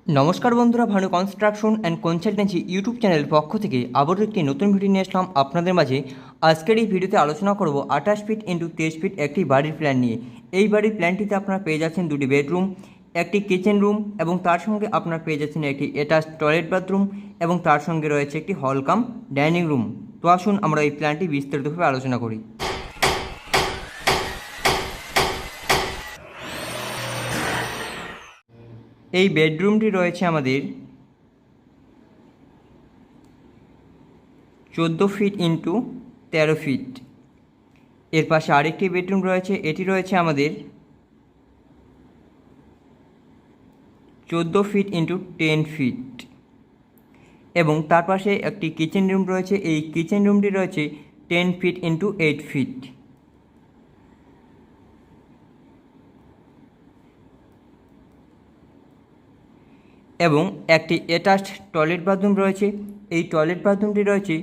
নমস্কার বন্ধুরা, Bhanu construction and consultancy YouTube চ্যানেলের পক্ষ থেকে আবারও একটি নতুন ভিডিও নিয়ে আসলাম আপনাদের মাঝে। আজকের এই ভিডিওতে আলোচনা করব 28 ফিট ইন্টু 23 ফিট একটি বাড়ির প্ল্যান নিয়ে। এই বাড়ির প্ল্যানটিতে আপনারা পেয়ে যাচ্ছেন দুটি বেডরুম, একটি কিচেন রুম এবং তার সঙ্গে আপনারা পেয়ে যাচ্ছেন একটি অ্যাটাচ টয়লেট বাথরুম এবং তার সঙ্গে রয়েছে একটি হল কাম ডাইনিং রুম। তো আসুন আমরা এই প্ল্যানটি বিস্তারিতভাবে আলোচনা করি। এই বেডরুমটি রয়েছে আমাদের 14 ফিট ইন্টু 13 ফিট। এর পাশে আরেকটি বেডরুম রয়েছে, এটি রয়েছে আমাদের 14 ফিট ইন্টু 10 ফিট এবং তার পাশে একটি কিচেন রুম রয়েছে। এই কিচেন রুমটি রয়েছে 10 ফিট ইন্টু 8 ফিট এবং একটি অ্যাটাচড টয়লেট বাথরুম রয়েছে। এই টয়লেট বাথরুমটি রয়েছে,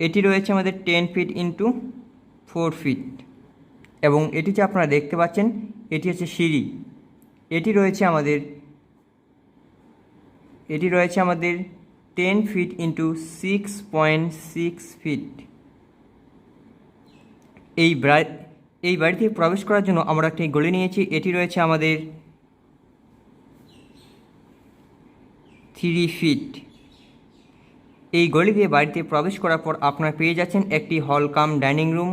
এটি রয়েছে আমাদের 10 ফিট ইন্টু 4 ফিট এবং এটি যে আপনারা দেখতে পাচ্ছেন এটি হচ্ছে সিঁড়ি। এটি রয়েছে আমাদের 10 ফিট ইন্টু 6.6 ফিট। এই বাড়িতে প্রবেশ করার জন্য আমরা একটি গলি নিয়েছি। এটি রয়েছে আমাদের 3 ফিট। এই গলি দিয়ে বাড়িতে প্রবেশ করার পর আপনারা পেয়ে যাচ্ছেন একটি হল কাম ডাইনিং রুম,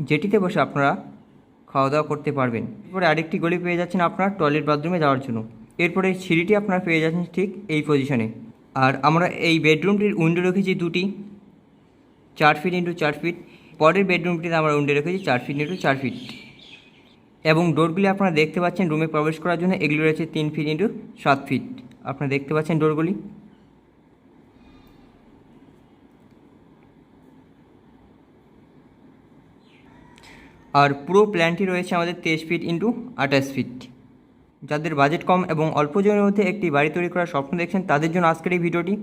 যেটিতে বসে আপনারা খাওয়া দাওয়া করতে পারবেন। এরপরে আরেকটি গলি পেয়ে যাচ্ছেন আপনার টয়লেট বাথরুমে যাওয়ার জন্য। এরপরে সিঁড়িটি আপনারা পেয়ে যাচ্ছেন ঠিক এই পজিশনে। আর আমরা এই বেডরুমটির উইন্ডো রেখেছি দুটি, 4 ফিট ইন্টু 4 ফিট। পরের বেডরুমটিতে আমরা উইন্ডো রেখেছি 4 ফিট ইন্টু 4 ফিট এবং ডোরগুলি আপনারা দেখতে পাচ্ছেন রুমে প্রবেশ করার জন্য এগুলি রয়েছে 3 ফিট ইন্টু 7 ফিট। আপনারা দেখতে পাচ্ছেন ডোরগুলি। আর পুরো প্ল্যানটি রয়েছে আমাদের 23 ফিট ইন্টু 28 ফিট। যাদের বাজেট কম এবং অল্প জমির মধ্যে একটি বাড়ি তৈরি করার স্বপ্ন দেখছেন তাদের জন্য আজকের এই ভিডিওটি।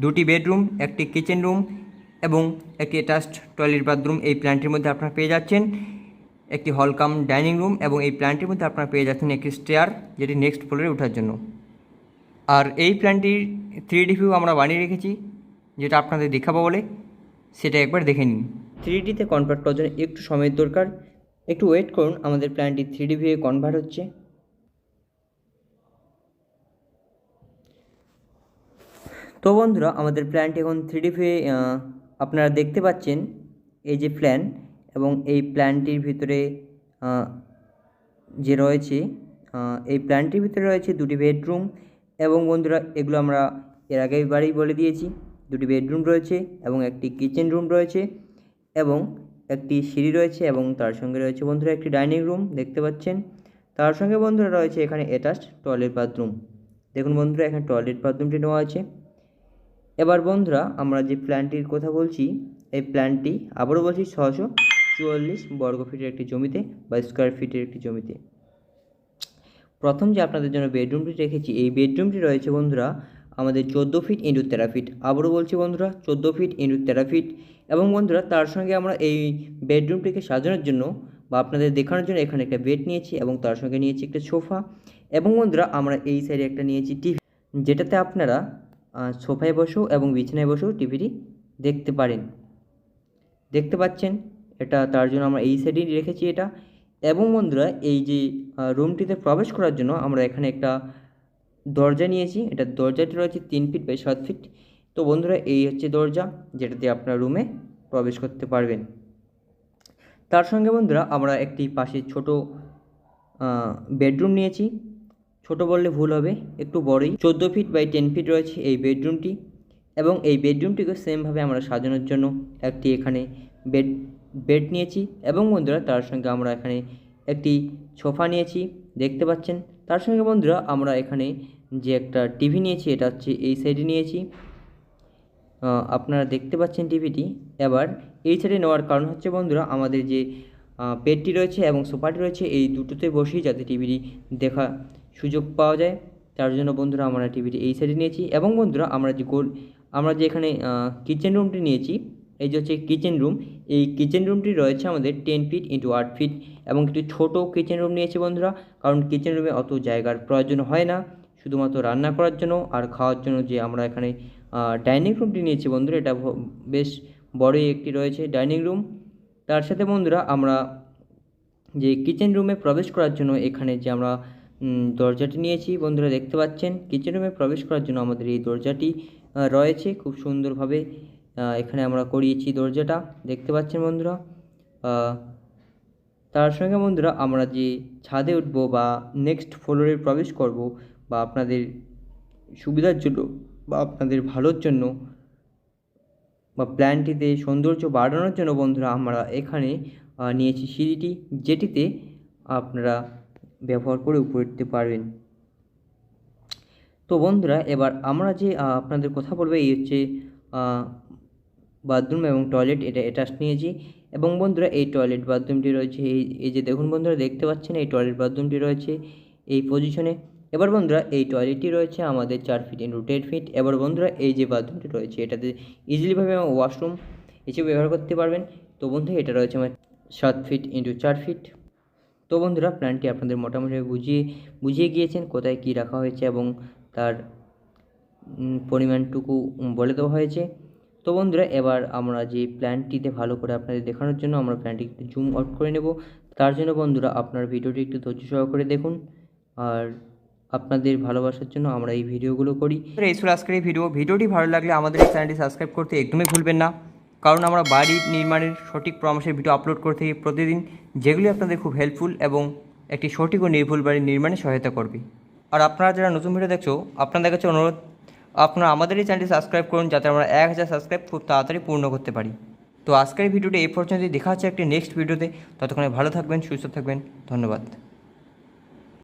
দুটি বেডরুম, একটি কিচেন রুম এবং একটি অ্যাটাচড টয়লেট বাথরুম এই প্ল্যানটির মধ্যে আপনারা পেয়ে যাচ্ছেন, একটি হল কাম ডাইনিং রুম এবং এই প্ল্যানটির মধ্যে আপনারা পেয়ে যাচ্ছেন একটি স্টেয়ার, যেটি নেক্সট ফ্লোরে ওঠার জন্য। আর এই প্ল্যানটির 3D ভিউ আমরা বানিয়ে রেখেছি, যেটা আপনাদের দেখাবো বলে সেটা একবার দেখে নিন। 3Dতে কনভার্ট করার জন্য একটু সময়ের দরকার, একটু ওয়েট করুন। আমাদের প্ল্যানটি 3D ভিউয়ে কনভার্ট হচ্ছে। তো বন্ধুরা, আমাদের প্ল্যানটি এখন 3D ভিউয়ে আপনারা দেখতে পাচ্ছেন এই যে প্ল্যান, এবং এই প্ল্যানটির ভিতরে যে রয়েছে এই প্ল্যানটির ভিতরে রয়েছে দুটি বেডরুম এবং বন্ধুরা এগুলো আমরা এর আগের বারেই বলে দিয়েছি। দুটি বেডরুম রয়েছে এবং একটি কিচেন রুম রয়েছে এবং একটি সিঁড়ি রয়েছে এবং তার সঙ্গে রয়েছে বন্ধুরা একটি ডাইনিং রুম দেখতে পাচ্ছেন। তার সঙ্গে বন্ধুরা রয়েছে এখানে অ্যাটাচড টয়লেট বাথরুম। দেখুন বন্ধুরা, এখানে টয়লেট বাথরুমটি নেওয়া আছে। এবার বন্ধুরা আমরা যে প্ল্যানটির কথা বলছি, এই প্ল্যানটি আবারও বলছি 644 বর্গ ফিটের একটি জমিতে বা স্কোয়ার ফিটের একটি জমিতে। প্রথম যে আপনাদের জন্য বেডরুমটি রেখেছি, এই বেডরুমটি রয়েছে বন্ধুরা আমাদের 14 ফিট ইন্টু 13 ফিট। আবারও বলছি বন্ধুরা 14 ফিট ইন্টু 13 ফিট এবং বন্ধুরা তার সঙ্গে আমরা এই বেডরুমটিকে সাজানোর জন্য বা আপনাদের দেখানোর জন্য এখানে একটা বেড নিয়েছি এবং তার সঙ্গে নিয়েছি একটা সোফা এবং বন্ধুরা আমরা এই সাইডে একটা নিয়েছি টিভি, যেটাতে আপনারা সোফায় বসেও এবং বিছানায় বসেও টিভিটি দেখতে পারেন। দেখতে পাচ্ছেন এটা, তার জন্য আমরা এই সাইডেই রেখেছি এটা। এবং বন্ধুরা এই যে রুমটিতে প্রবেশ করার জন্য আমরা এখানে একটা দরজা নিয়েছি। এটা দরজাটি রয়েছে 3 ফিট বাই 7 ফিট। তো বন্ধুরা এই হচ্ছে দরজা, যেটাতে আপনার রুমে প্রবেশ করতে পারবেন। তার সঙ্গে বন্ধুরা আমরা একটি পাশে ছোট বেডরুম নিয়েছি। ছোট বললে ভুল হবে, একটু বড়ই। 14 ফিট বাই 10 ফিট রয়েছে এই বেডরুমটি এবং এই বেডরুমটিকে সেমভাবে আমরা সাজানোর জন্য একটি এখানে বেড নিয়েছি এবং বন্ধুরা তার সঙ্গে আমরা এখানে একটি সোফা নিয়েছি দেখতে পাচ্ছেন। তার সঙ্গে বন্ধুরা আমরা এখানে যে একটা টিভি নিয়েছি, এটা হচ্ছে এই সাইডে নিয়েছি, আপনারা দেখতে পাচ্ছেন টিভিটি। এবার এই সাইডে নেওয়ার কারণ হচ্ছে বন্ধুরা আমাদের যে বেডটি রয়েছে এবং সোফাটি রয়েছে এই দুটোতে বসেই যাতে টিভিটি দেখা সুযোগ পাওয়া যায়, তার জন্য বন্ধুরা আমরা টিভিটি এই সাইডে নিয়েছি। এবং বন্ধুরা আমরা যে এখানে কিচেন রুমটি নিয়েছি, এই যে হচ্ছে কিচেন রুম। এই কিচেন রুমটি রয়েছে আমাদের 10 ফিট ইন্টু 8 ফিট এবং একটি ছোটো কিচেন রুম নিয়েছে বন্ধুরা, কারণ কিচেন রুমে অত জায়গার প্রয়োজন হয় না, শুধুমাত্র রান্না করার জন্য আর খাওয়ার জন্য যে আমরা এখানে ডাইনিং রুমটি নিয়েছি বন্ধুরা, এটা বেশ বড়ই একটি রয়েছে ডাইনিং রুম। তার সাথে বন্ধুরা আমরা যে কিচেন রুমে প্রবেশ করার জন্য এখানে যে আমরা দরজাটি নিয়েছি বন্ধুরা, দেখতে পাচ্ছেন কিচেন রুমে প্রবেশ করার জন্য আমাদের এই দরজাটি রয়েছে খুব সুন্দরভাবে এখানে আমরা করিয়েছি দরজাটা, দেখতে পাচ্ছেন বন্ধুরা। তার সঙ্গে বন্ধুরা আমরা যে ছাদে উঠব বা নেক্সট ফ্লোরে প্রবেশ করব বা আপনাদের সুবিধার জন্য বা আপনাদের ভালোর জন্য বা প্ল্যানটিতে সৌন্দর্য বাড়ানোর জন্য বন্ধুরা আমরা এখানে নিয়েছি সিঁড়িটি, যেটিতে আপনারা ব্যবহার করে উপরে উঠতে পারবেন। তো বন্ধুরা এবার আমরা যে আপনাদের কথা বলবো এই হচ্ছে বাথরুম এবং টয়লেট, এটা অ্যাটাচ নিয়েছি। এবং বন্ধুরা এই টয়লেট বাথরুমটি রয়েছে এই যে দেখুন বন্ধুরা, দেখতে পাচ্ছেন এই টয়লেট বাথরুমটি রয়েছে এই পজিশনে। এবার বন্ধুরা এই টয়লেটটি রয়েছে আমাদের 4 ফিট ইন্টু 10 ফিট। এবার বন্ধুরা এই যে বাথরুমটি রয়েছে এটাতে ইজিলিভাবে ওয়াশরুম হিসেবে ব্যবহার করতে পারবেন। তো বন্ধু এটা রয়েছে আমার 7 ফিট ইন্টু 4 ফিট। তো বন্ধুরা প্ল্যানটি আপনাদের মোটামুটি বুঝিয়ে গিয়েছেন কোথায় কী রাখা হয়েছে এবং তার পরিমাণটুকু বলে দেওয়া হয়েছে। তো বন্ধুরা এবার আমরা যে প্ল্যানটিতে ভালো করে আপনাদের দেখানোর জন্য আমরা প্ল্যানটি একটু জুম আউট করে নেব। তার জন্য বন্ধুরা আপনার ভিডিওটি একটু ধৈর্য সহকারে দেখুন, আর আপনাদের ভালোবাসার জন্য আমরা এই ভিডিওগুলো করি। এই ছিল আজকের এই ভিডিওটি ভালো লাগলে আমাদের এই চ্যানেলটি সাবস্ক্রাইব করতে একদমই ভুলবেন না, কারণ আমরা বাড়ি নির্মাণের সঠিক পরামর্শের ভিডিও আপলোড করে থাকি প্রতিদিন, যেগুলি আপনাদের খুব হেল্পফুল এবং একটি সঠিক ও নির্ভুল বাড়ি নির্মাণে সহায়তা করবে। আর আপনারা যারা নতুন ভিডিও দেখছো আপনাদের কাছে অনুরোধ, আপনারা আমাদের এই চ্যানেলটি সাবস্ক্রাইব করুন যাতে আমরা 1000 সাবস্ক্রাইব খুব তাড়াতাড়ি পূর্ণ করতে পারি। তো আজকের ভিডিওটি এই পর্যন্ত, দেখা হচ্ছে একটি নেক্সট ভিডিওতে। ততক্ষণে ভালো থাকবেন, সুস্থ থাকবেন, ধন্যবাদ।